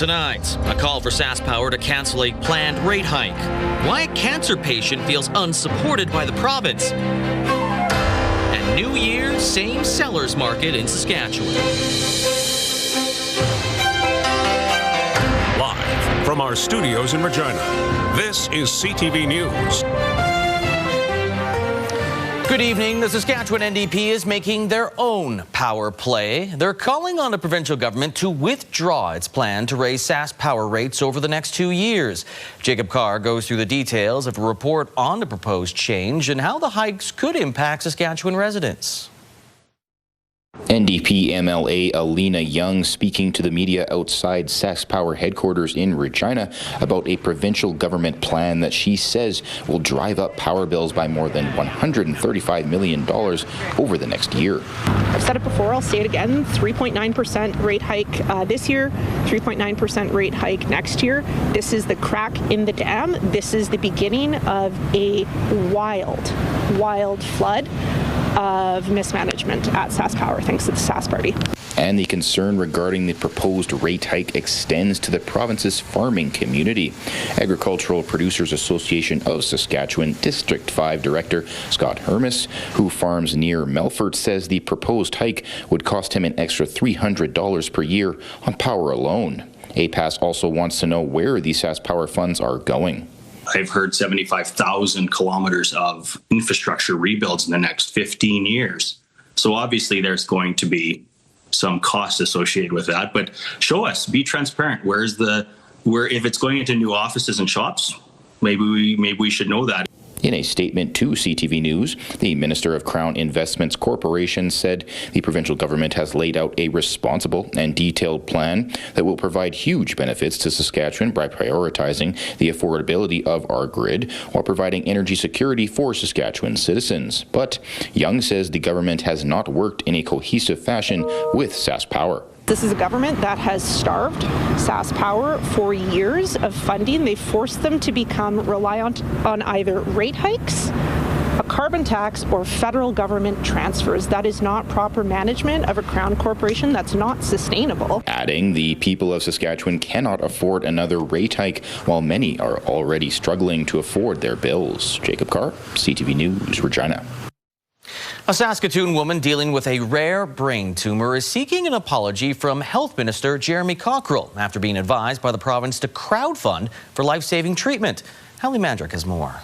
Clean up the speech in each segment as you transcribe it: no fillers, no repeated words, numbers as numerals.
Tonight, a call for SaskPower to cancel a planned rate hike. Why a cancer patient feels unsupported by the province. And New Year's same sellers market in Saskatchewan. Live from our studios in Regina, this is CTV News. Good evening. The Saskatchewan NDP is making their own power play. They're calling on the provincial government to withdraw its plan to raise SaskPower rates over the next 2 years. Jacob Carr goes through the details of a report on the proposed change and how the hikes could impact Saskatchewan residents. NDP MLA Alina Young speaking to the media outside SaskPower headquarters in Regina about a provincial government plan that she says will drive up power bills by more than $135 million over the next year. I've said it before, I'll say it again, 3.9% rate hike this year, 3.9% rate hike next year. This is the crack in the dam. This is the beginning of a wild flood of mismanagement at SaskPower, thanks to the Sask Party. And the concern regarding the proposed rate hike extends to the province's farming community. Agricultural Producers Association of Saskatchewan District 5 Director Scott Hermes, who farms near Melfort, says the proposed hike would cost him an extra $300 per year on power alone. APAS also wants to know where the SaskPower funds are going. I've heard 75,000 kilometers of infrastructure rebuilds in the next 15 years. So obviously there's going to be some cost associated with that, but show us, be transparent. Where if it's going into new offices and shops, maybe we should know that. In a statement to CTV News, the Minister of Crown Investments Corporation said the provincial government has laid out a responsible and detailed plan that will provide huge benefits to Saskatchewan by prioritizing the affordability of our grid while providing energy security for Saskatchewan citizens. But Young says the government has not worked in a cohesive fashion with SaskPower. This is a government that has starved SaskPower for years of funding. They've forced them to become reliant on either rate hikes, a carbon tax, or federal government transfers. That is not proper management of a crown corporation. That's not sustainable. Adding, the people of Saskatchewan cannot afford another rate hike, while many are already struggling to afford their bills. Jacob Carr, CTV News, Regina. A Saskatoon woman dealing with a rare brain tumor is seeking an apology from Health Minister Jeremy Cockrell after being advised by the province to crowdfund for life-saving treatment. Hallie Mandrick has more.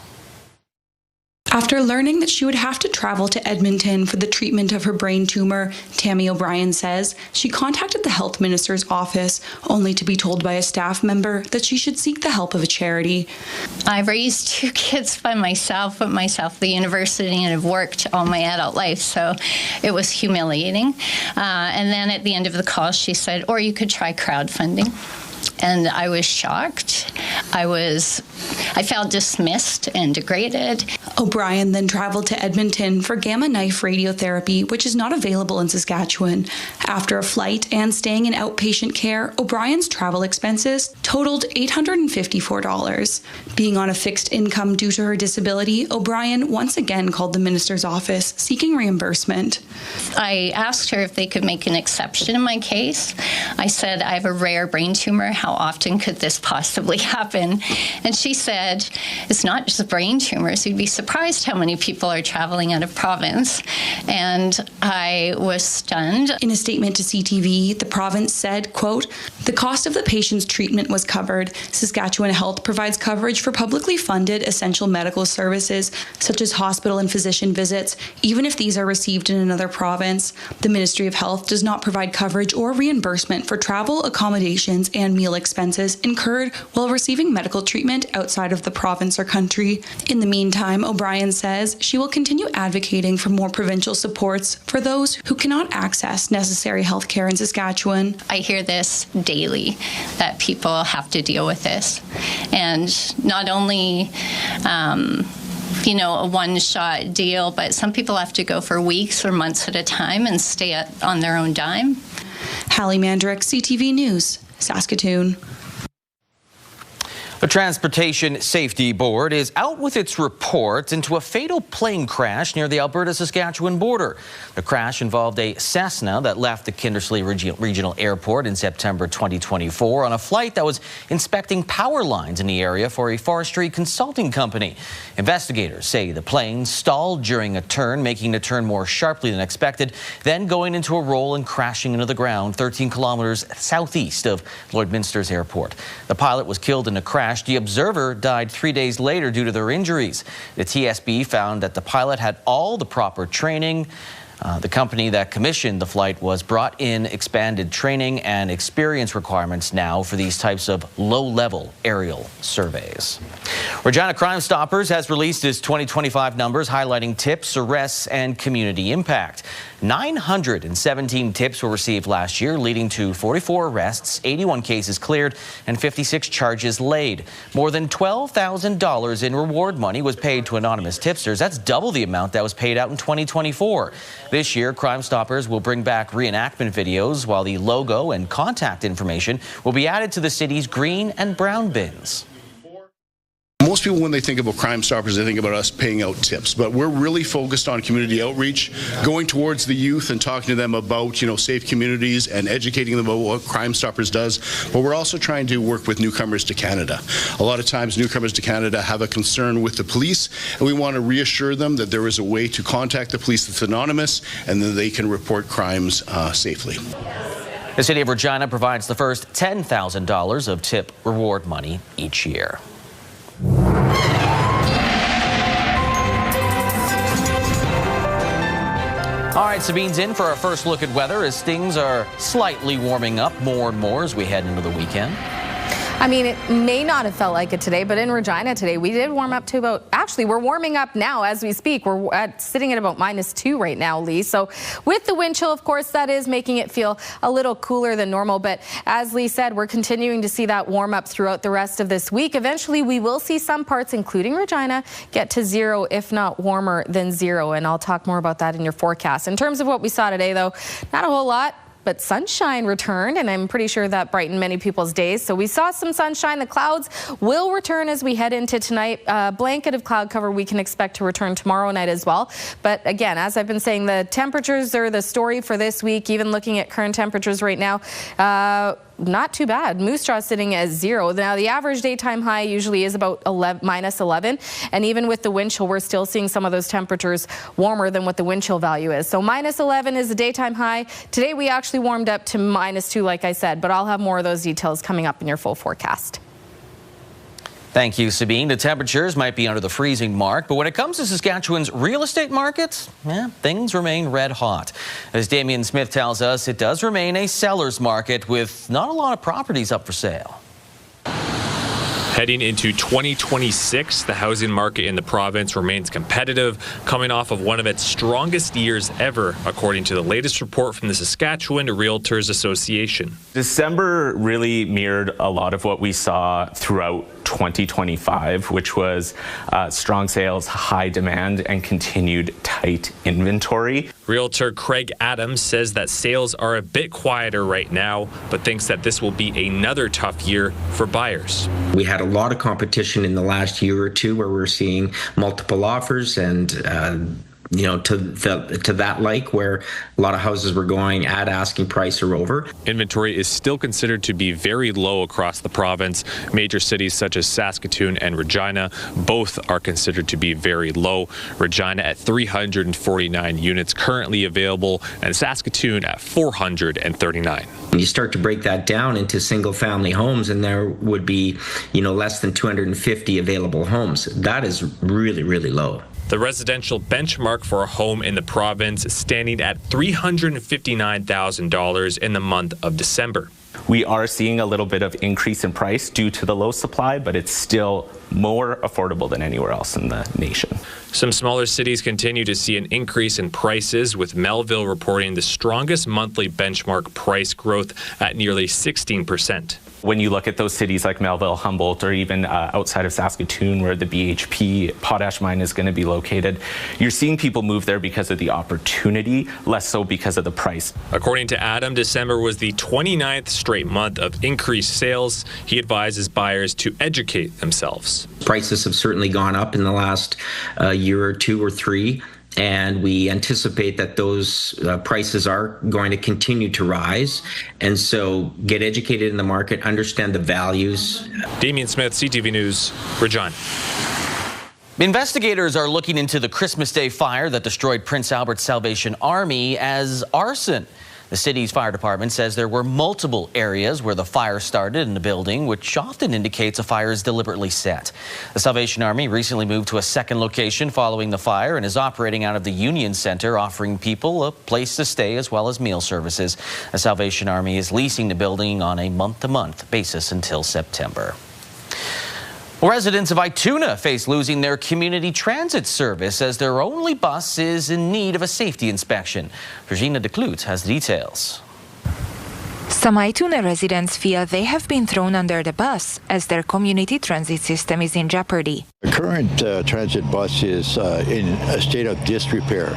After learning that she would have to travel to Edmonton for the treatment of her brain tumor, Tammy O'Brien says she contacted the health minister's office only to be told by a staff member that she should seek the help of a charity. I've raised 2 kids by myself, at the university, and have worked all my adult life, so it was humiliating. And then at the end of the call, she said, or you could try crowdfunding. And I was shocked. I felt dismissed and degraded. O'Brien then traveled to Edmonton for gamma knife radiotherapy, which is not available in Saskatchewan. After a flight and staying in outpatient care, O'Brien's travel expenses totaled $854. Being on a fixed income due to her disability, O'Brien once again called the minister's office seeking reimbursement. I asked her if they could make an exception in my case. I said, I have a rare brain tumor. How often could this possibly happen? And she said, it's not just brain tumors. You'd be surprised how many people are traveling out of province. And I was stunned. In a statement to CTV, the province said, quote, the cost of the patient's treatment was covered. Saskatchewan Health provides coverage for publicly funded essential medical services, such as hospital and physician visits, even if these are received in another province. The Ministry of Health does not provide coverage or reimbursement for travel, accommodations, and meal expenses incurred while receiving medical treatment outside of the province or country. In the meantime, O'Brien says she will continue advocating for more provincial supports for those who cannot access necessary health care in Saskatchewan. I hear this daily, that people have to deal with this. And not only a one-shot deal, but some people have to go for weeks or months at a time and stay on their own dime. Hallie Mandrick, CTV News, Saskatoon. The Transportation Safety Board is out with its report into a fatal plane crash near the Alberta-Saskatchewan border. The crash involved a Cessna that left the Kindersley Regional Airport in September 2024 on a flight that was inspecting power lines in the area for a forestry consulting company. Investigators say the plane stalled during a turn, making the turn more sharply than expected, then going into a roll and crashing into the ground 13 kilometers southeast of Lloydminster's airport. The pilot was killed in the crash. The observer died 3 days later due to their injuries. The TSB found that the pilot had all the proper training. The company that commissioned the flight was brought in expanded training and experience requirements now for these types of low-level aerial surveys. Regina Crime Stoppers has released its 2025 numbers highlighting tips, arrests, and community impact. 917 tips were received last year, leading to 44 arrests, 81 cases cleared, and 56 charges laid. More than $12,000 in reward money was paid to anonymous tipsters. That's double the amount that was paid out in 2024. This year, Crime Stoppers will bring back reenactment videos, while the logo and contact information will be added to the city's green and brown bins. Most people, when they think about Crime Stoppers, they think about us paying out tips, but we're really focused on community outreach, going towards the youth and talking to them about, safe communities and educating them about what Crime Stoppers does. But we're also trying to work with newcomers to Canada. A lot of times, newcomers to Canada have a concern with the police, and we want to reassure them that there is a way to contact the police that's anonymous, and that they can report crimes safely. The City of Regina provides the first $10,000 of tip reward money each year. All right, Sabine's in for our first look at weather as things are slightly warming up more and more as we head into the weekend. I mean, it may not have felt like it today, but in Regina today, we did warm up to we're warming up now as we speak. We're sitting at about -2 right now, Lee. So with the wind chill, of course, that is making it feel a little cooler than normal. But as Lee said, we're continuing to see that warm up throughout the rest of this week. Eventually, we will see some parts, including Regina, get to 0, if not warmer than 0. And I'll talk more about that in your forecast. In terms of what we saw today, though, not a whole lot. But sunshine returned, and I'm pretty sure that brightened many people's days. So we saw some sunshine. The clouds will return as we head into tonight. Blanket of cloud cover we can expect to return tomorrow night as well. But again, as I've been saying, the temperatures are the story for this week. Even looking at current temperatures right now, not too bad. Moose Jaw sitting at 0. Now, the average daytime high usually is about -11. And even with the wind chill, we're still seeing some of those temperatures warmer than what the wind chill value is. So -11 is the daytime high. Today, we actually warmed up to -2, like I said, but I'll have more of those details coming up in your full forecast. Thank you, Sabine. The temperatures might be under the freezing mark, but when it comes to Saskatchewan's real estate markets, things remain red hot. As Damian Smith tells us, it does remain a seller's market with not a lot of properties up for sale. Heading into 2026, the housing market in the province remains competitive, coming off of one of its strongest years ever, according to the latest report from the Saskatchewan Realtors Association. December really mirrored a lot of what we saw throughout 2025, which was strong sales, high demand, and continued tight inventory. Realtor Craig Adams says that sales are a bit quieter right now, but thinks that this will be another tough year for buyers. We had a lot of competition in the last year or two where we're seeing multiple offers and to that where a lot of houses were going at asking price or over. Inventory is still considered to be very low across the province. Major cities such as Saskatoon and Regina both are considered to be very low. Regina at 349 units currently available, and Saskatoon at 439. You start to break that down into single family homes, and there would be, less than 250 available homes. That is really, really low. The residential benchmark for a home in the province is standing at $359,000 in the month of December. We are seeing a little bit of increase in price due to the low supply, but it's still more affordable than anywhere else in the nation. Some smaller cities continue to see an increase in prices, with Melville reporting the strongest monthly benchmark price growth at nearly 16%. When you look at those cities like Melville, Humboldt, or even outside of Saskatoon where the BHP potash mine is going to be located, you're seeing people move there because of the opportunity, less so because of the price. According to Adam, December was the 29th straight month of increased sales. He advises buyers to educate themselves. Prices have certainly gone up in the last year or two or three, and we anticipate that those prices are going to continue to rise. And so get educated in the market, understand the values. Damian Smith, CTV News, Regina. Investigators are looking into the Christmas Day fire that destroyed Prince Albert's Salvation Army as arson. The city's fire department says there were multiple areas where the fire started in the building, which often indicates a fire is deliberately set. The Salvation Army recently moved to a second location following the fire and is operating out of the Union Center, offering people a place to stay as well as meal services. The Salvation Army is leasing the building on a month-to-month basis until September. Residents of Ituna face losing their community transit service as their only bus is in need of a safety inspection. Regina has the details. Some Ituna residents feel they have been thrown under the bus as their community transit system is in jeopardy. The current transit bus is in a state of disrepair.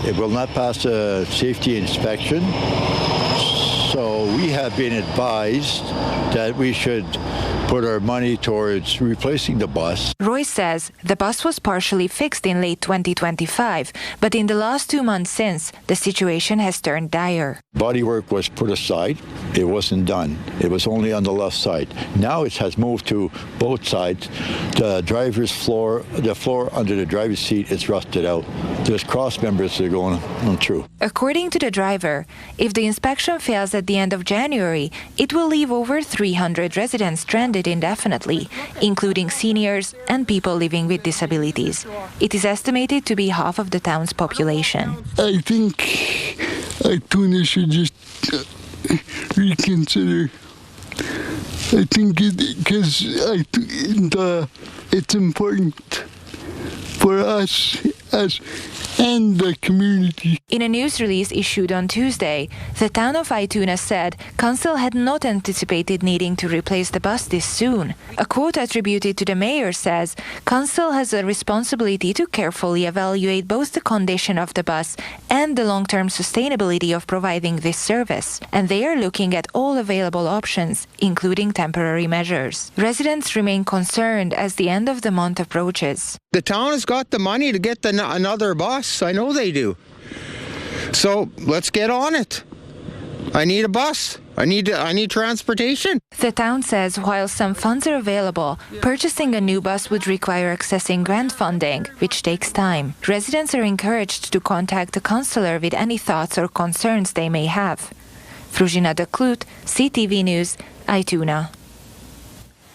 It will not pass a safety inspection. So we have been advised that we should put our money towards replacing the bus. Roy says the bus was partially fixed in late 2025, but in the last 2 months since, the situation has turned dire. Bodywork was put aside. It wasn't done. It was only on the left side. Now it has moved to both sides. The driver's floor, the floor under the driver's seat is rusted out. There's cross members that are going through. According to the driver, if the inspection fails at the end of January, it will leave over 300 residents stranded indefinitely, including seniors and people living with disabilities. It is estimated to be half of the town's population. I think Ituna should just reconsider. I think because it's important for us and the community. In a news release issued on Tuesday, the town of Ituna said council had not anticipated needing to replace the bus this soon. A quote attributed to the mayor says council has a responsibility to carefully evaluate both the condition of the bus and the long-term sustainability of providing this service, and they are looking at all available options, including temporary measures. Residents remain concerned as the end of the month approaches. The town has got the money to get another bus. I know they do. So let's get on it. I need a bus. I need transportation. The town says while some funds are available, purchasing a new bus would require accessing grant funding, which takes time. Residents are encouraged to contact the councillor with any thoughts or concerns they may have. Regina CTV News, Ituna.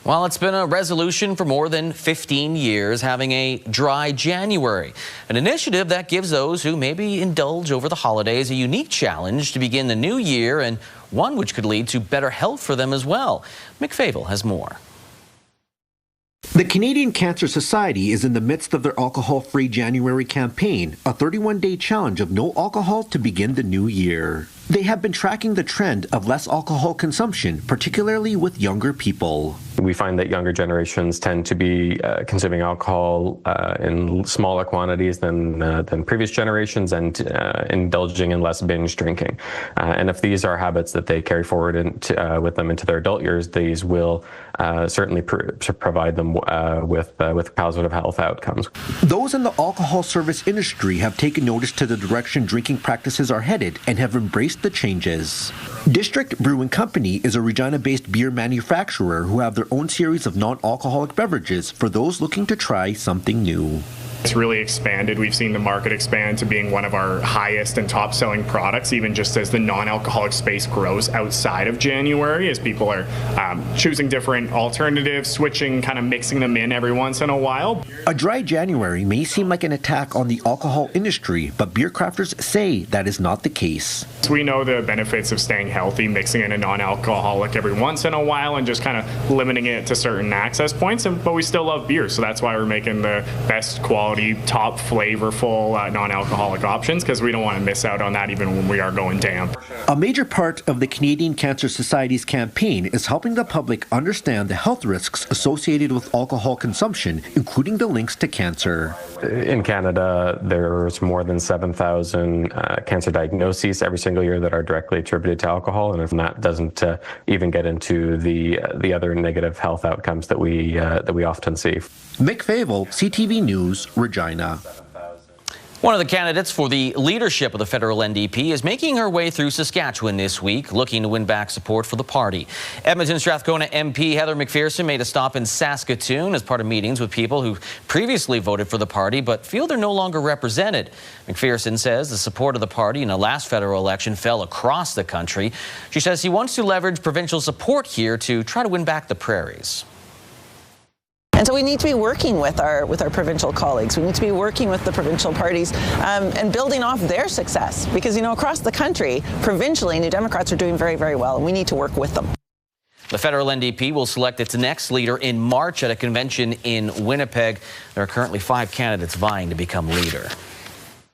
Well, it's been a resolution for more than 15 years, having a dry January, an initiative that gives those who maybe indulge over the holidays a unique challenge to begin the new year, and one which could lead to better health for them as well. Mick Favel has more. The Canadian Cancer Society is in the midst of their Alcohol-Free January campaign, a 31-day challenge of no alcohol to begin the new year. They have been tracking the trend of less alcohol consumption, particularly with younger people. We find that younger generations tend to be consuming alcohol in smaller quantities than previous generations and indulging in less binge drinking. And if these are habits that they carry forward with them into their adult years, these will certainly provide them with positive health outcomes. Those in the alcohol service industry have taken notice to the direction drinking practices are headed and have embraced the changes. District Brewing Company is a Regina-based beer manufacturer who have their own series of non-alcoholic beverages for those looking to try something new. It's really expanded. We've seen the market expand to being one of our highest and top selling products, even just as the non-alcoholic space grows outside of January, as people are choosing different alternatives, switching, kind of mixing them in every once in a while. A dry January may seem like an attack on the alcohol industry, but beer crafters say that is not the case. So we know the benefits of staying healthy, mixing in a non-alcoholic every once in a while and just kind of limiting it to certain access points, but we still love beer, so that's why we're making the best quality quality, top flavorful, non-alcoholic options, because we don't want to miss out on that even when we are going damp. A major part of the Canadian Cancer Society's campaign is helping the public understand the health risks associated with alcohol consumption, including the links to cancer. In Canada, there's more than 7,000 cancer diagnoses every single year that are directly attributed to alcohol, and if that doesn't even get into the other negative health outcomes that we often see. Mick Favel, CTV News, Regina. One of the candidates for the leadership of the federal NDP is making her way through Saskatchewan this week, looking to win back support for the party. Edmonton Strathcona MP Heather McPherson made a stop in Saskatoon as part of meetings with people who previously voted for the party but feel they're no longer represented. McPherson says the support of the party in the last federal election fell across the country. She says he wants to leverage provincial support here to try to win back the prairies. And so we need to be working with our provincial colleagues. We need to be working with the provincial parties and building off their success. Because, you know, across the country, provincially, New Democrats are doing very, very well, and we need to work with them. The federal NDP will select its next leader in March at a convention in Winnipeg. There are currently 5 candidates vying to become leader.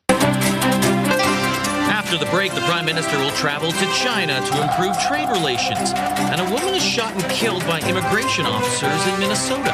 After the break, the Prime Minister will travel to China to improve trade relations. And a woman is shot and killed by immigration officers in Minnesota.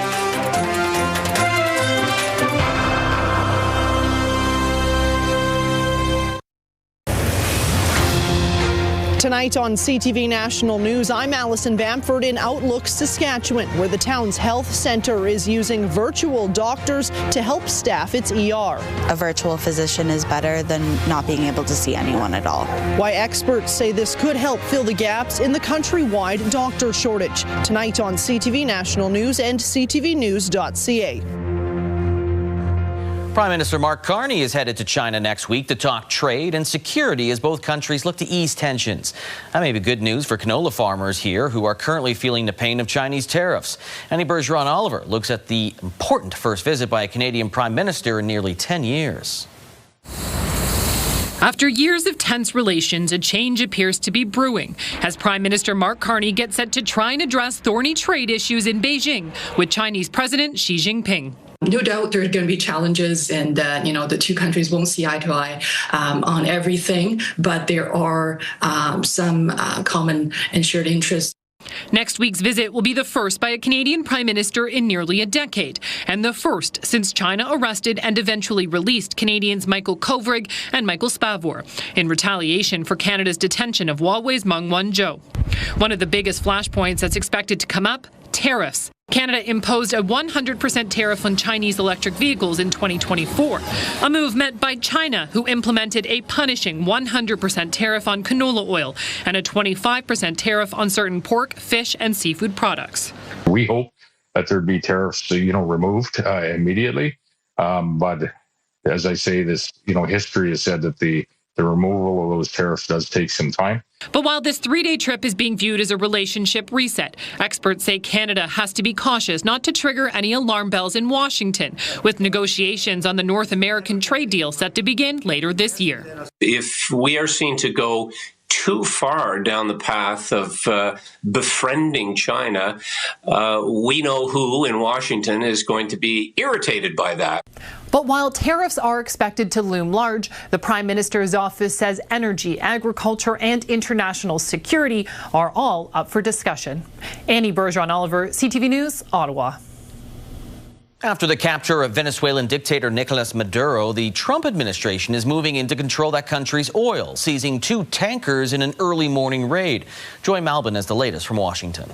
Tonight on CTV National News, I'm Allison Bamford in Outlook, Saskatchewan, where the town's health centre is using virtual doctors to help staff its ER. A virtual physician is better than not being able to see anyone at all. Why experts say this could help fill the gaps in the countrywide doctor shortage. Tonight on CTV National News and ctvnews.ca. Prime Minister Mark Carney is headed to China next week to talk trade and security as both countries look to ease tensions. That may be good news for canola farmers here who are currently feeling the pain of Chinese tariffs. Annie Bergeron-Oliver looks at the important first visit by a Canadian Prime Minister in nearly 10 years. After years of tense relations, a change appears to be brewing as Prime Minister Mark Carney gets set to try and address thorny trade issues in Beijing with Chinese President Xi Jinping. No doubt there are going to be challenges and that, the two countries won't see eye to eye on everything, but there are some common and shared interests. Next week's visit will be the first by a Canadian Prime Minister in nearly a decade, and the first since China arrested and eventually released Canadians Michael Kovrig and Michael Spavor in retaliation for Canada's detention of Huawei's Meng Wanzhou. One of the biggest flashpoints that's expected to come up, tariffs. Canada imposed a 100% tariff on Chinese electric vehicles in 2024, a move met by China, who implemented a punishing 100% tariff on canola oil and a 25% tariff on certain pork, fish, and seafood products. We hope that there'd be tariffs, removed immediately. But as I say, this, history has said that the removal of those tariffs does take some time. But while this 3-day trip is being viewed as a relationship reset, experts say Canada has to be cautious not to trigger any alarm bells in Washington, with negotiations on the North American trade deal set to begin later this year. If we are seen to go too far down the path of befriending China, we know who in Washington is going to be irritated by that. But while tariffs are expected to loom large, the Prime Minister's office says energy, agriculture, and international security are all up for discussion. Annie Bergeron-Oliver, CTV News, Ottawa. After the capture of Venezuelan dictator Nicolas Maduro, the Trump administration is moving in to control that country's oil, seizing 2 tankers in an early morning raid. Joy Malbin has the latest from Washington.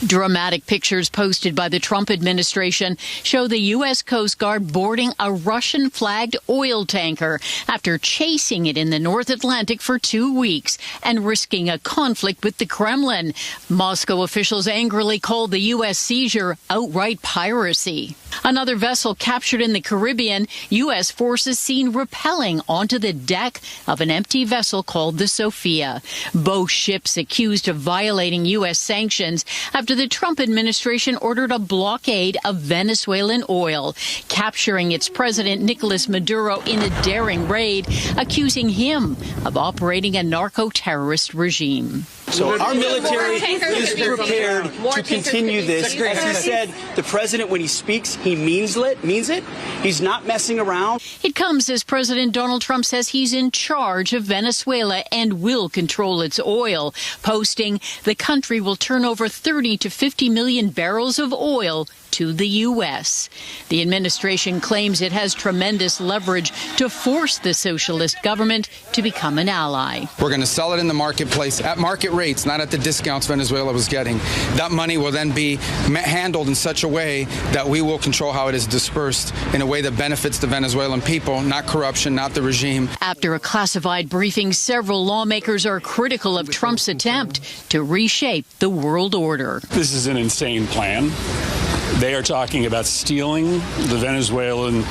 Dramatic pictures posted by the Trump administration show the U.S. Coast Guard boarding a Russian-flagged oil tanker after chasing it in the North Atlantic for 2 weeks and risking a conflict with the Kremlin. Moscow officials angrily called the U.S. seizure outright piracy. Another vessel captured in the Caribbean, U.S. forces seen rappelling onto the deck of an empty vessel called the Sophia. Both ships accused of violating U.S. sanctions after the Trump administration ordered a blockade of Venezuelan oil, capturing its president Nicolas Maduro in a daring raid, accusing him of operating a narco-terrorist regime. So our military is prepared to continue this. As he said, the president, when he speaks, he means it. He's not messing around. It comes as President Donald Trump says he's in charge of Venezuela and will control its oil, posting the country will turn over 30 to 50 million barrels of oil to the U.S. The administration claims it has tremendous leverage to force the socialist government to become an ally. We're going to sell it in the marketplace at market rates, not at the discounts Venezuela was getting. That money will then be handled in such a way that we will control how it is dispersed in a way that benefits the Venezuelan people, not corruption, not the regime. After a classified briefing, several lawmakers are critical of Trump's attempt to reshape the world order. This is an insane plan. They are talking about stealing the Venezuelan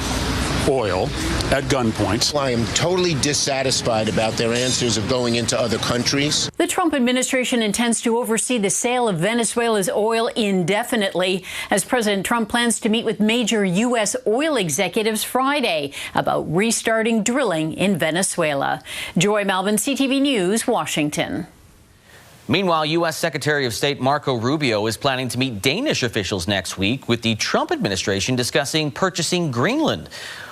oil at gunpoint. I am totally dissatisfied about their answers of going into other countries. The Trump administration intends to oversee the sale of Venezuela's oil indefinitely, as President Trump plans to meet with major U.S. oil executives Friday about restarting drilling in Venezuela. Joy Malvin, CTV News, Washington. Meanwhile, U.S. Secretary of State Marco Rubio is planning to meet Danish officials next week with the Trump administration discussing purchasing Greenland.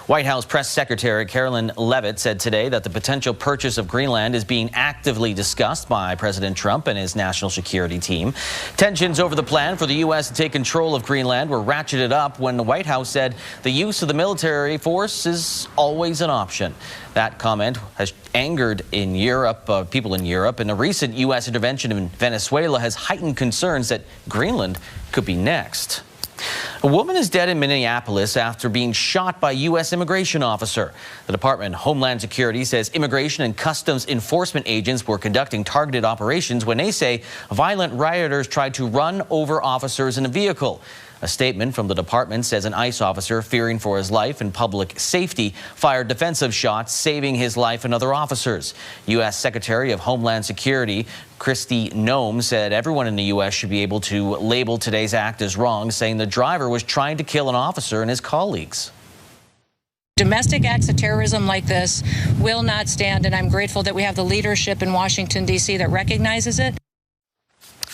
White House Press Secretary Caroline Leavitt said today that the potential purchase of Greenland is being actively discussed by President Trump and his national security team. Tensions over the plan for the U.S. to take control of Greenland were ratcheted up when the White House said the use of the military force is always an option. That comment has angered people in Europe, and a recent U.S. intervention in Venezuela has heightened concerns that Greenland could be next. A woman is dead in Minneapolis after being shot by a U.S. immigration officer. The Department of Homeland Security says Immigration and Customs Enforcement agents were conducting targeted operations when they say violent rioters tried to run over officers in a vehicle. A statement from the department says an ICE officer, fearing for his life and public safety, fired defensive shots, saving his life and other officers. U.S. Secretary of Homeland Security Kristi Noem said everyone in the U.S. should be able to label today's act as wrong, saying the driver was trying to kill an officer and his colleagues. Domestic acts of terrorism like this will not stand, and I'm grateful that we have the leadership in Washington, D.C. that recognizes it.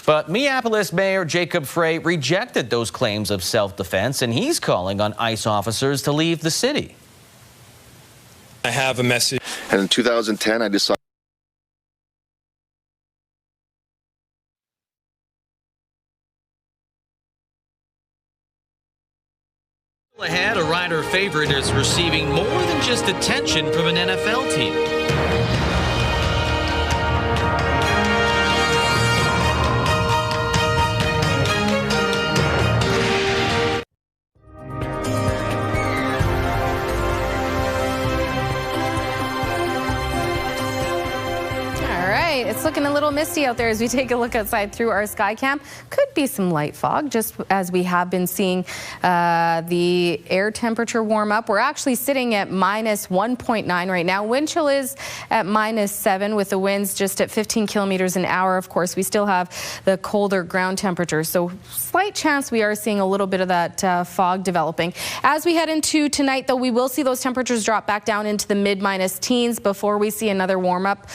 But Minneapolis Mayor Jacob Frey rejected those claims of self-defense, and he's calling on ICE officers to leave the city. I have a message. And in 2010, I decided ahead, a Rider favorite is receiving more than just attention from an NFL team. It's looking a little misty out there as we take a look outside through our Skycam. Could be some light fog, just as we have been seeing the air temperature warm up. We're actually sitting at minus 1.9 right now. Wind chill is at -7 with the winds just at 15 kilometers an hour. Of course, we still have the colder ground temperature, so slight chance we are seeing a little bit of that fog developing. As we head into tonight, though, we will see those temperatures drop back down into the mid-minus teens before we see another warm up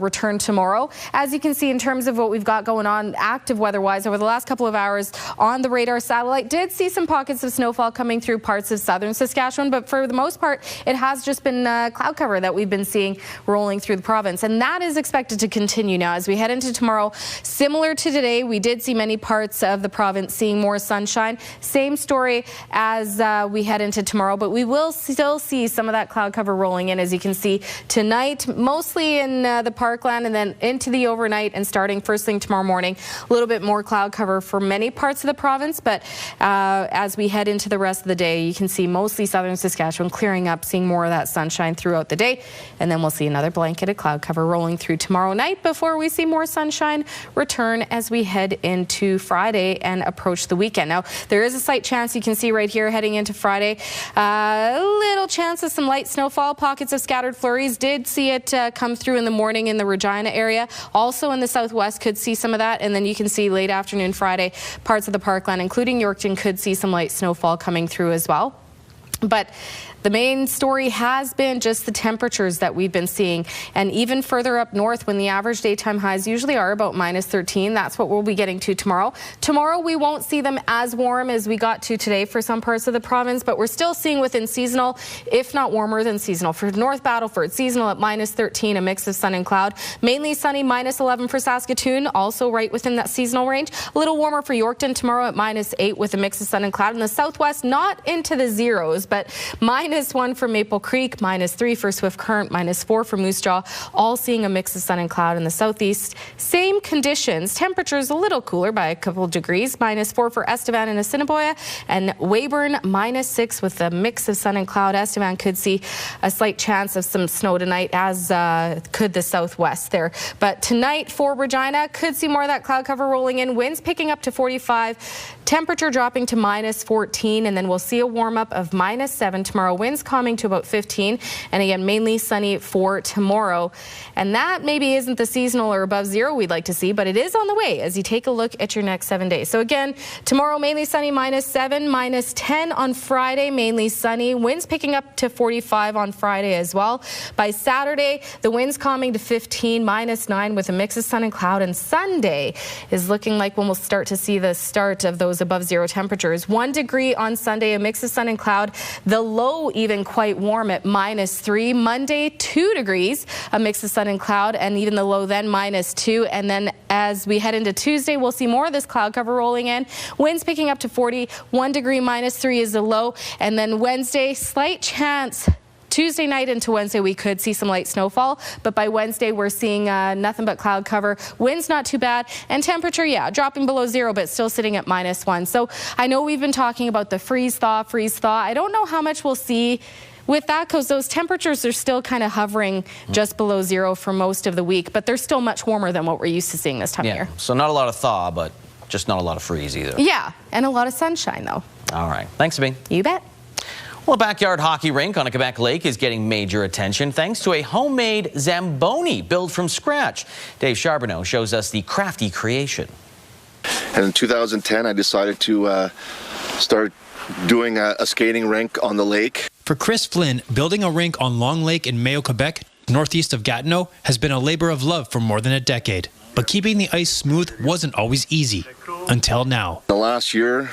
return tomorrow. As you can see, in terms of what we've got going on active weather-wise over the last couple of hours on the radar satellite, did see some pockets of snowfall coming through parts of southern Saskatchewan, but for the most part, it has just been cloud cover that we've been seeing rolling through the province, and that is expected to continue now as we head into tomorrow. Similar to today, we did see many parts of the province seeing more sunshine. Same story as we head into tomorrow, but we will still see some of that cloud cover rolling in, as you can see tonight, mostly in the Parkland, and then into the overnight and starting first thing tomorrow morning. A little bit more cloud cover for many parts of the province, but as we head into the rest of the day, you can see mostly southern Saskatchewan clearing up, seeing more of that sunshine throughout the day, and then we'll see another blanketed cloud cover rolling through tomorrow night before we see more sunshine return as we head into Friday and approach the weekend. Now, there is a slight chance, you can see right here heading into Friday, a little chance of some light snowfall. Pockets of scattered flurries. Did see it come through in the morning in the Regina area. Also in the southwest could see some of that, and then you can see late afternoon Friday, parts of the Parkland, including Yorkton, could see some light snowfall coming through as well. But The main story has been just the temperatures that we've been seeing, and even further up north when the average daytime highs usually are about -13. That's what we'll be getting to tomorrow. Tomorrow we won't see them as warm as we got to today for some parts of the province, but we're still seeing within seasonal, if not warmer than seasonal. For North Battleford, seasonal at -13, a mix of sun and cloud. Mainly sunny, -11 for Saskatoon, also right within that seasonal range. A little warmer for Yorkton tomorrow at -8 with a mix of sun and cloud. In the southwest, not into the zeros, but -1 for Maple Creek, -3 for Swift Current, -4 for Moose Jaw, all seeing a mix of sun and cloud. In the southeast, same conditions. Temperatures a little cooler by a couple degrees, -4 for Estevan and Assiniboia, and Weyburn -6 with a mix of sun and cloud. Estevan could see a slight chance of some snow tonight, as could the southwest there. But tonight for Regina, could see more of that cloud cover rolling in. Winds picking up to 45, temperature dropping to -14, and then we'll see a warm up of -7 tomorrow. Winds calming to about 15, and again mainly sunny for tomorrow. And that maybe isn't the seasonal or above zero we'd like to see, but it is on the way as you take a look at your next 7 days. So again, tomorrow mainly sunny, -7, -10 on Friday, mainly sunny. Winds picking up to 45 on Friday as well. By Saturday, the winds calming to 15, -9 with a mix of sun and cloud. And Sunday is looking like when we'll start to see the start of those above zero temperatures. 1 degree on Sunday, a mix of sun and cloud. The low even quite warm at -3. Monday, 2 degrees, a mix of sun and cloud, and even the low then -2. And then as we head into Tuesday, we'll see more of this cloud cover rolling in. Winds picking up to 40, 1 degree, -3 is the low. And then Wednesday, slight chance. Tuesday night into Wednesday, we could see some light snowfall, but by Wednesday, we're seeing nothing but cloud cover. Winds not too bad, and temperature, yeah, dropping below zero, but still sitting at -1. So I know we've been talking about the freeze thaw. I don't know how much we'll see with that, because those temperatures are still kind of hovering just below zero for most of the week, but they're still much warmer than what we're used to seeing this time of year. So not a lot of thaw, but just not a lot of freeze either. Yeah, and a lot of sunshine, though. All right. Thanks, Sabine. You bet. Well, a backyard hockey rink on a Quebec lake is getting major attention thanks to a homemade Zamboni built from scratch. Dave Charbonneau shows us the crafty creation. And in 2010, I decided to start doing a skating rink on the lake. For Chris Flynn, building a rink on Long Lake in Mayo, Quebec, northeast of Gatineau, has been a labor of love for more than a decade. But keeping the ice smooth wasn't always easy, until now. The last year,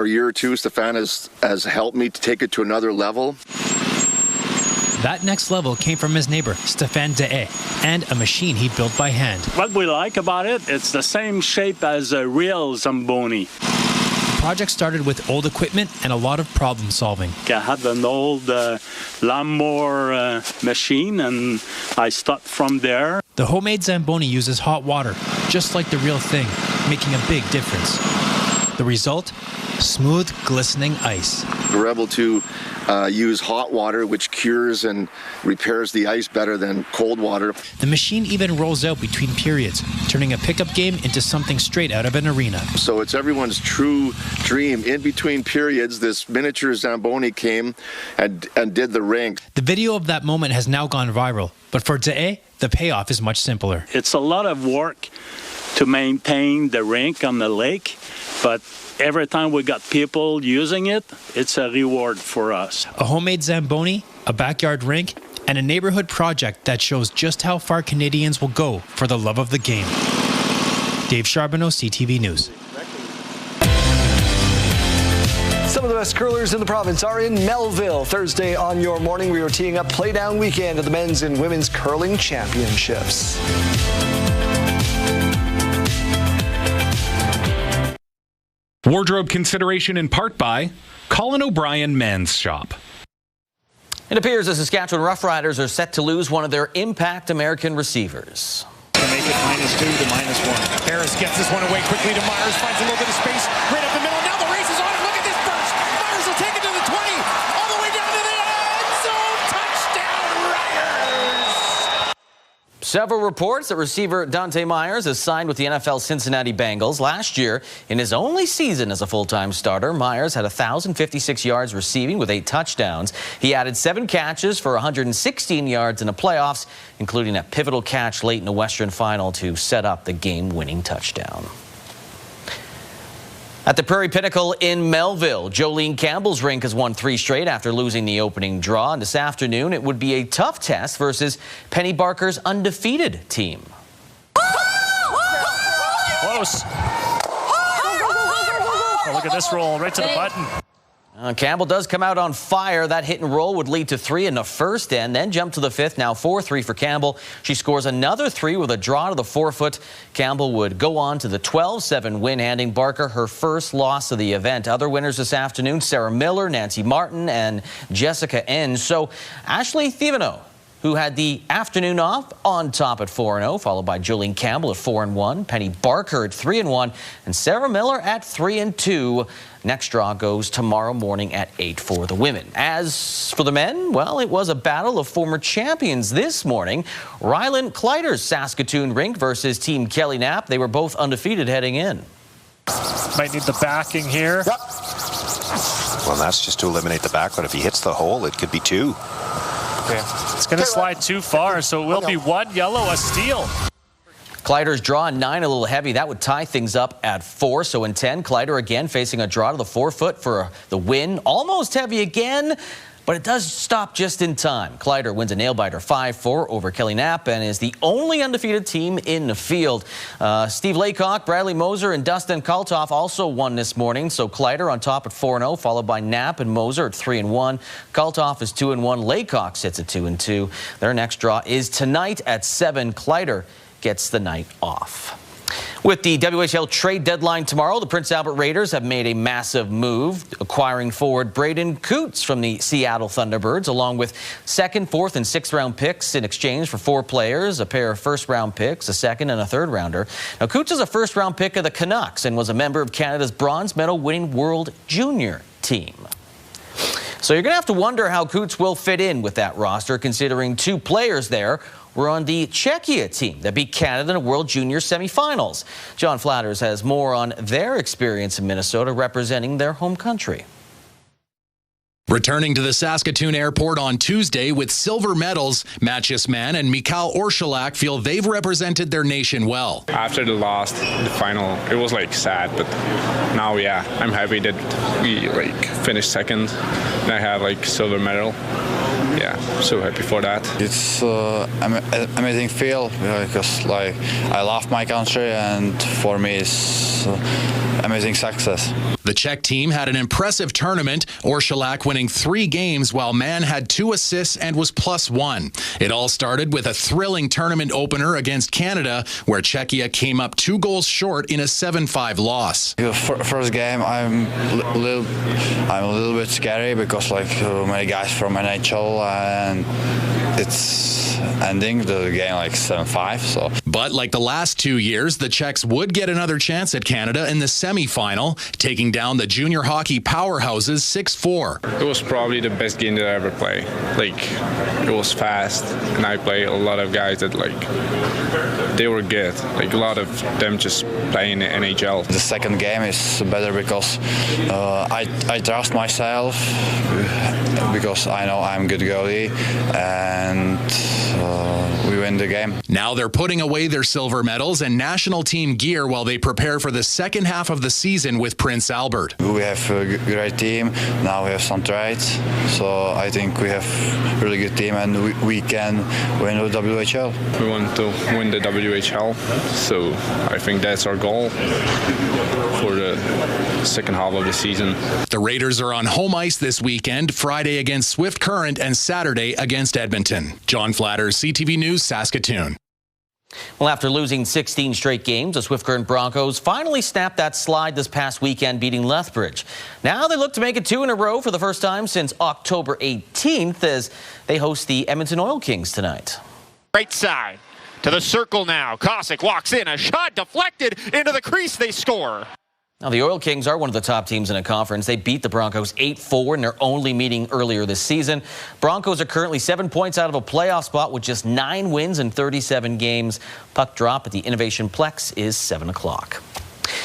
year or two, Stefan has helped me to take it to another level. That next level came from his neighbor, Stéphane Deshaies, and a machine he built by hand. What we like about it, it's the same shape as a real Zamboni. The project started with old equipment and a lot of problem solving. I had an old lawnmower machine, and I started from there. The homemade Zamboni uses hot water, just like the real thing, making a big difference. The result? Smooth, glistening ice. We're able to use hot water, which cures and repairs the ice better than cold water. The machine even rolls out between periods, turning a pickup game into something straight out of an arena. So it's everyone's true dream. In between periods, this miniature Zamboni came and did the rink. The video of that moment has now gone viral, but for Deshaies, the payoff is much simpler. It's a lot of work to maintain the rink on the lake, but every time we got people using it, it's a reward for us. A homemade Zamboni, a backyard rink, and a neighborhood project that shows just how far Canadians will go for the love of the game. Dave Charbonneau, CTV News. Some of the best curlers in the province are in Melville. Thursday on Your Morning, we are teeing up Playdown Weekend of the men's and women's curling championships. Wardrobe consideration in part by Colin O'Brien Men's Shop. It appears the Saskatchewan Roughriders are set to lose one of their Impact American receivers. To make it -2 to -1. Harris gets this one away quickly to Myers, finds a little bit of space right up the middle. Now the race is on. Look at this burst. Myers will take it to the 20, all the way down to the end zone. Touchdown, Riders! Several reports that receiver Dante Myers has signed with the NFL Cincinnati Bengals. Last year, in his only season as a full-time starter, Myers had 1,056 yards receiving with 8 touchdowns. He added 7 catches for 116 yards in the playoffs, including a pivotal catch late in the Western Final to set up the game-winning touchdown. At the Prairie Pinnacle in Melville, Jolene Campbell's rink has won 3 straight after losing the opening draw. And this afternoon, it would be a tough test versus Penny Barker's undefeated team. Close. Oh, look at this roll right to the button. Campbell does come out on fire. That hit and roll would lead to 3 in the first and then jump to the 5th. Now 4-3 for Campbell. She scores another 3 with a draw to the 4-foot. Campbell would go on to the 12-7 win, handing Barker her first loss of the event. Other winners this afternoon, Sarah Miller, Nancy Martin, and Jessica N. So Ashley Thivano, who had the afternoon off, on top at 4-0, followed by Jolene Campbell at 4-1, Penny Barker at 3-1, and Sarah Miller at 3-2. Next draw goes tomorrow morning at 8 for the women. As for the men, well, it was a battle of former champions this morning. Ryland Kleider's Saskatoon rink versus Team Kelly Knapp. They were both undefeated heading in. Might need the backing here. Yep. Well, that's just to eliminate the back, but if he hits the hole, it could be 2. Okay. It's going to slide too far, so it will be 1 yellow, a steal. Kleider's draw 9 a little heavy. That would tie things up at 4. So in 10, Kleider again facing a draw to the 4-foot for the win. Almost heavy again, but it does stop just in time. Kleider wins a nail-biter 5-4 over Kelly Knapp and is the only undefeated team in the field. Steve Laycock, Bradley Moser, and Dustin Kaltoff also won this morning. So Kleider on top at 4-0, followed by Knapp and Moser at 3-1. Kaltoff is 2-1. Laycock sits at 2-2. Their next draw is tonight at 7. Kleider gets the night off. With the WHL trade deadline tomorrow, the Prince Albert Raiders have made a massive move, acquiring forward Braden Coots from the Seattle Thunderbirds, along with 2nd, 4th, and 6th round picks in exchange for 4 players, a pair of 1st round picks, a 2nd and a 3rd rounder. Now, Coots is a 1st round pick of the Canucks and was a member of Canada's bronze medal winning World Junior team. So you're going to have to wonder how Coots will fit in with that roster, considering 2 players there were on the Czechia team that beat Canada in the World Junior semifinals. John Flatters has more on their experience in Minnesota representing their home country. Returning to the Saskatoon airport on Tuesday with silver medals, Matthias Mann and Mikhail Orszalak feel they've represented their nation well. After the loss, the final, it was sad, but now, yeah, I'm happy that we finished 2nd and I have silver medal. Yeah, so happy for that. It's amazing feel because I love my country and for me it's amazing success. The Czech team had an impressive tournament, Orszalak winning 3 games while Mann had 2 assists and was +1. It all started with a thrilling tournament opener against Canada where Czechia came up 2 goals short in a 7-5 loss. First game I'm a little bit scary because many guys from NHL and it's ending the game 7-5. So. But like the last 2 years, the Czechs would get another chance at Canada in the semifinal, taking down the junior hockey powerhouses 6-4. It was probably the best game that I ever played. It was fast, and I played a lot of guys that they were good. A lot of them just playing in the NHL. The second game is better because I trust myself because I know I'm a good goalie and we win the game. Now they're putting away their silver medals and national team gear while they prepare for the second half of the season with Prince Albert. We have a great team. Now we have some trades. So I think we have a really good team and we can win the WHL. We want to win the WHL. So I think that's our goal for the second half of the season. The Raiders are on home ice this weekend, Friday against Swift Current and Saturday against Edmonton. John Flatters, CTV News, Saskatoon. Well, after losing 16 straight games, the Swift Current Broncos finally snapped that slide this past weekend, beating Lethbridge. Now they look to make it 2 in a row for the first time since October 18th as they host the Edmonton Oil Kings tonight. Right side to the circle now. Cossack walks in, a shot deflected into the crease. They score. Now, the Oil Kings are one of the top teams in the conference. They beat the Broncos 8-4 in their only meeting earlier this season. Broncos are currently 7 points out of a playoff spot with just 9 wins in 37 games. Puck drop at the Innovation Plex is 7 o'clock.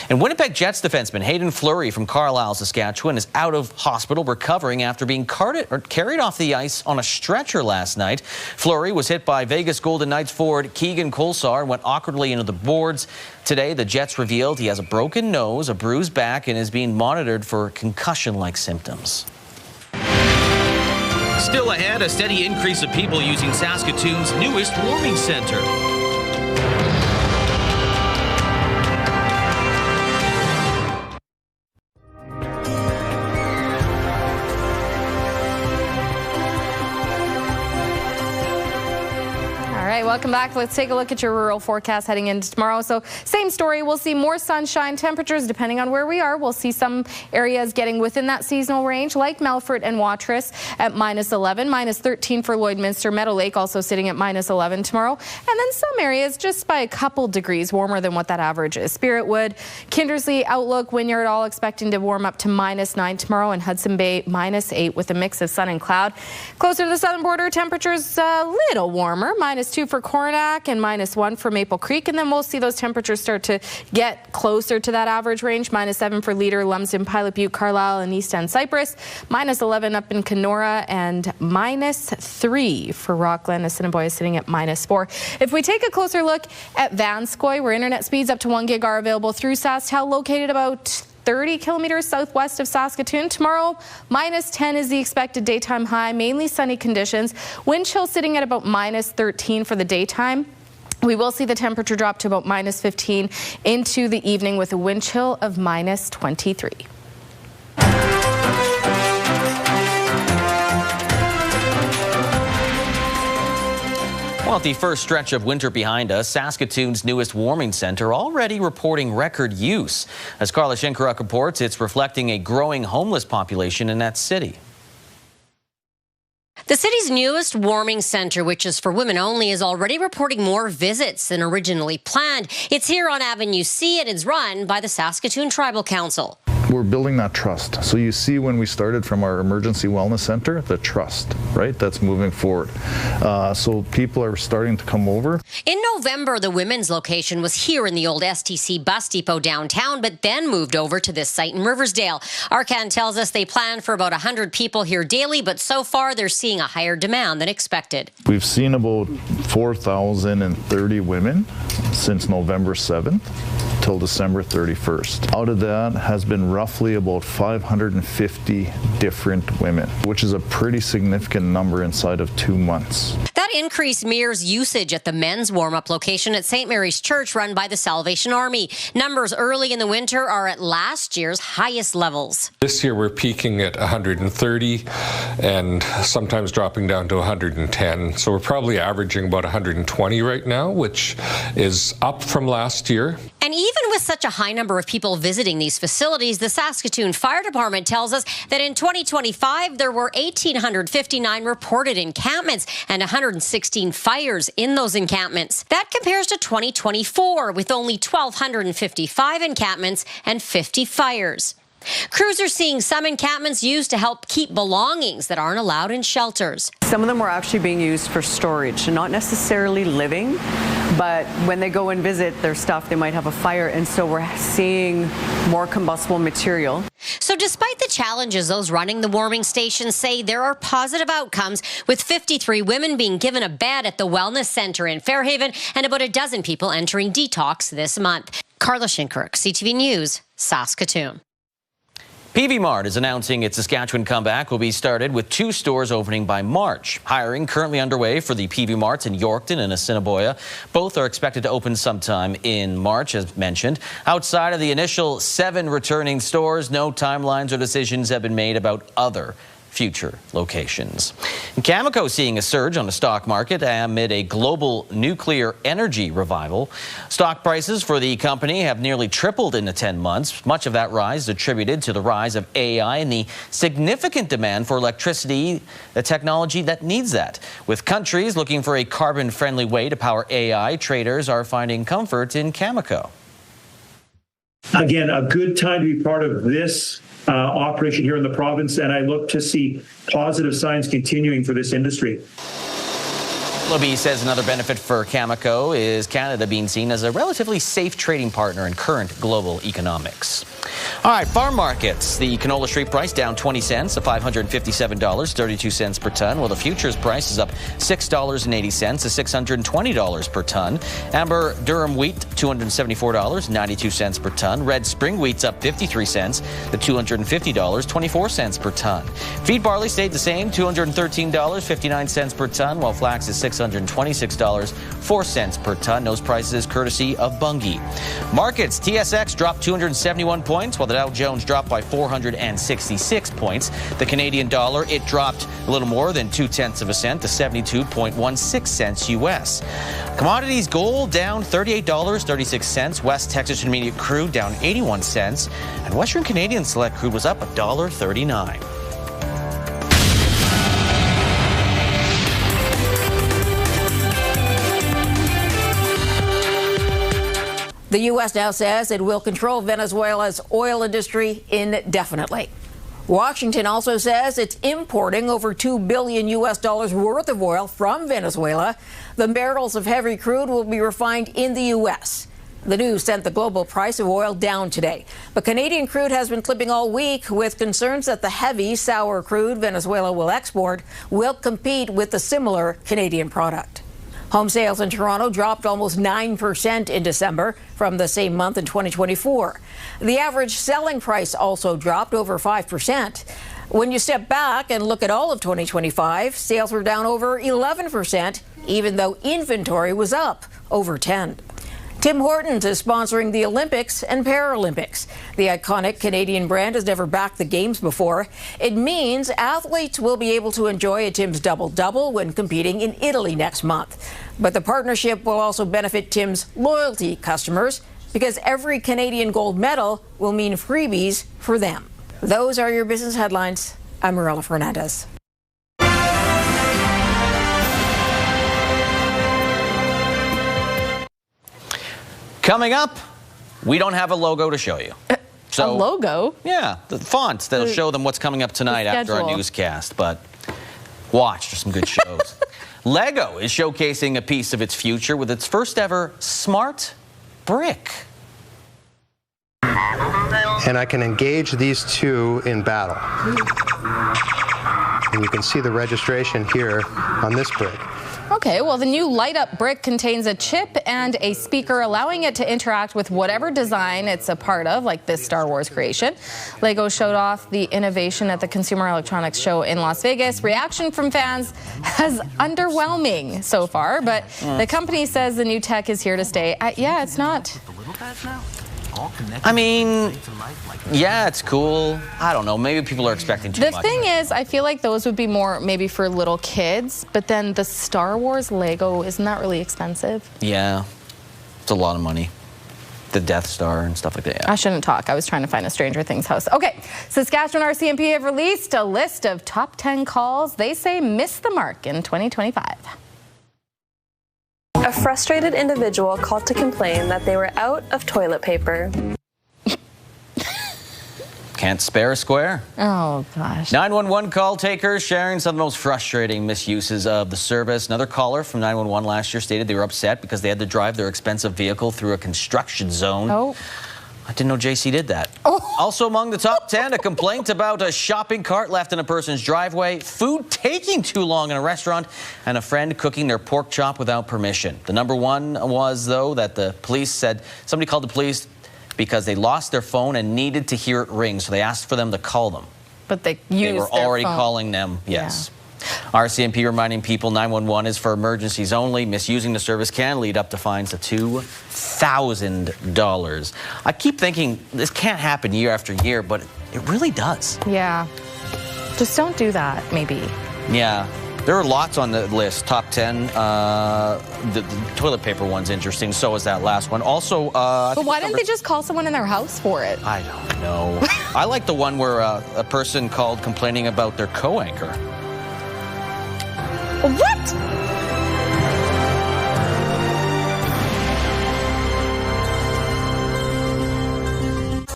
And Winnipeg Jets defenseman Hayden Fleury from Carlisle, Saskatchewan is out of hospital recovering after being carried off the ice on a stretcher last night. Fleury was hit by Vegas Golden Knights forward Keegan Kolesar and went awkwardly into the boards. Today, the Jets revealed he has a broken nose, a bruised back, and is being monitored for concussion-like symptoms. Still ahead, a steady increase of people using Saskatoon's newest warming center. Welcome back. Let's take a look at your rural forecast heading into tomorrow. So same story. We'll see more sunshine. Temperatures, depending on where we are, we'll see some areas getting within that seasonal range, like Melfort and Watrous at -11, -13 for Lloydminster. Meadow Lake also sitting at -11 tomorrow. And then some areas just by a couple degrees warmer than what that average is. Spiritwood, Kindersley, Outlook, Wynyard all expecting to warm up to -9 tomorrow, and Hudson Bay -8 with a mix of sun and cloud. Closer to the southern border, temperatures a little warmer, -2 for Coronach and -1 for Maple Creek, and then we'll see those temperatures start to get closer to that average range. -7 for Leader, Lumsden, Pilot Butte, Carlisle, and East End Cypress. -11 up in Kenora, and -3 for Rockland. Assiniboia sitting at -4. If we take a closer look at Vanscoy, where internet speeds up to 1 gig are available through SaskTel, located about 30 kilometers southwest of Saskatoon. Tomorrow, -10 is the expected daytime high, mainly sunny conditions. Wind chill sitting at about -13 for the daytime. We will see the temperature drop to about -15 into the evening with a wind chill of -23. Well, the first stretch of winter behind us, Saskatoon's newest warming center already reporting record use. As Carla Shinkaruk reports, it's reflecting a growing homeless population in that city. The city's newest warming center, which is for women only, is already reporting more visits than originally planned. It's here on Avenue C, and it's run by the Saskatoon Tribal Council. We're building that trust. So you see when we started from our emergency wellness center, the trust, right? That's moving forward. So people are starting to come over. In November, the women's location was here in the old STC bus depot downtown, but then moved over to this site in Riversdale. Arcan tells us they plan for about 100 people here daily, but so far they're seeing a higher demand than expected. We've seen about 4,030 women since November 7th till December 31st. Out of that has been roughly about 550 different women, which is a pretty significant number inside of 2 months. That increase mirrors usage at the men's warm-up location at St. Mary's Church run by the Salvation Army. Numbers early in the winter are at last year's highest levels. This year we're peaking at 130 and sometimes dropping down to 110. So we're probably averaging about 120 right now, which is up from last year. And even with such a high number of people visiting these facilities, the Saskatoon Fire Department tells us that in 2025, there were 1,859 reported encampments and 116 fires in those encampments. That compares to 2024, with only 1,255 encampments and 50 fires. Crews are seeing some encampments used to help keep belongings that aren't allowed in shelters. Some of them are actually being used for storage, not necessarily living, but when they go and visit their stuff, they might have a fire, and so we're seeing more combustible material. So despite the challenges, those running the warming stations say there are positive outcomes, with 53 women being given a bed at the Wellness Center in Fairhaven and about a dozen people entering detox this month. Carla Shinkaruk, CTV News, Saskatoon. PV Mart is announcing its Saskatchewan comeback will be started with 2 stores opening by March. Hiring currently underway for the PV Marts in Yorkton and Assiniboia. Both are expected to open sometime in March, as mentioned. Outside of the initial 7 returning stores, no timelines or decisions have been made about other future locations. And Cameco seeing a surge on the stock market amid a global nuclear energy revival. Stock prices for the company have nearly tripled in the 10 months. Much of that rise is attributed to the rise of AI and the significant demand for electricity, the technology that needs that. With countries looking for a carbon-friendly way to power AI, traders are finding comfort in Cameco. Again, a good time to be part of this operation here in the province, and I look to see positive signs continuing for this industry. Willoughby says another benefit for Cameco is Canada being seen as a relatively safe trading partner in current global economics. All right, farm markets. The canola street price down 20 cents to $557, 32 cents per ton, while the futures price is up $6.80 to $620 per ton. Amber Durham wheat, $274, 92 cents per ton. Red spring wheat's up 53 cents to $250, 24 cents per ton. Feed barley stayed the same, $213, 59 cents per ton, while flax is $626, 4 cents per ton. Those prices courtesy of Bunge. Markets, TSX dropped 271 points, while the Dow Jones dropped by 466 points. The Canadian dollar, it dropped a little more than 0.2 cents to 72.16 cents U.S. Commodities, gold down $38.36. West Texas Intermediate crude down 81 cents. And Western Canadian Select crude was up $1.39. The U.S. now says it will control Venezuela's oil industry indefinitely. Washington also says it's importing over $2 billion worth of oil from Venezuela. The barrels of heavy crude will be refined in the U.S. The news sent the global price of oil down today. But Canadian crude has been clipping all week with concerns that the heavy, sour crude Venezuela will export will compete with the similar Canadian product. Home sales in Toronto dropped almost 9% in December from the same month in 2024. The average selling price also dropped over 5%. When you step back and look at all of 2025, sales were down over 11%, even though inventory was up over 10%. Tim Hortons is sponsoring the Olympics and Paralympics. The iconic Canadian brand has never backed the games before. It means athletes will be able to enjoy a Tim's double-double when competing in Italy next month. But the partnership will also benefit Tim's loyalty customers because every Canadian gold medal will mean freebies for them. Those are your business headlines. I'm Marilla Fernandez. Coming up, we don't have a logo to show you. A logo? Yeah, the fonts that'll show them what's coming up tonight after our newscast. But watch, there's some good shows. Lego is showcasing a piece of its future with its first ever smart brick. And I can engage these two in battle. And you can see the registration here on this brick. Okay, well, the new light-up brick contains a chip and a speaker, allowing it to interact with whatever design it's a part of, like this Star Wars creation. Lego showed off the innovation at the Consumer Electronics Show in Las Vegas. Reaction from fans has underwhelming so far, but the company says the new tech is here to stay. Yeah, it's not. I mean, yeah, it's cool. I don't know. Maybe people are expecting too much. The thing is, I feel like those would be more maybe for little kids, but then the Star Wars Lego, isn't that really expensive? Yeah, it's a lot of money. The Death Star and stuff like that. Yeah. I shouldn't talk. I was trying to find a Stranger Things house. Okay, Saskatchewan RCMP have released a list of top 10 calls they say missed the mark in 2025. A frustrated individual called to complain that they were out of toilet paper. Can't spare a square. Oh, gosh. 911 call takers sharing some of the most frustrating misuses of the service. Another caller from 911 last year stated they were upset because they had to drive their expensive vehicle through a construction zone. Oh. I didn't know JC did that. Oh. Also among the top 10, a complaint about a shopping cart left in a person's driveway, food taking too long in a restaurant, and a friend cooking their pork chop without permission. The number one was, though, that the police said somebody called the police because they lost their phone and needed to hear it ring, so they asked for them to call them. But they were already calling them, yes. Yeah. RCMP reminding people 911 is for emergencies only. Misusing the service can lead up to fines of $2,000. I keep thinking this can't happen year after year, but it really does. Yeah. Just don't do that, maybe. Yeah. There are lots on the list, top 10. The toilet paper one's interesting. So is that last one. Also, but why didn't they just call someone in their house for it? I don't know. I like the one where a person called complaining about their co-anchor. What?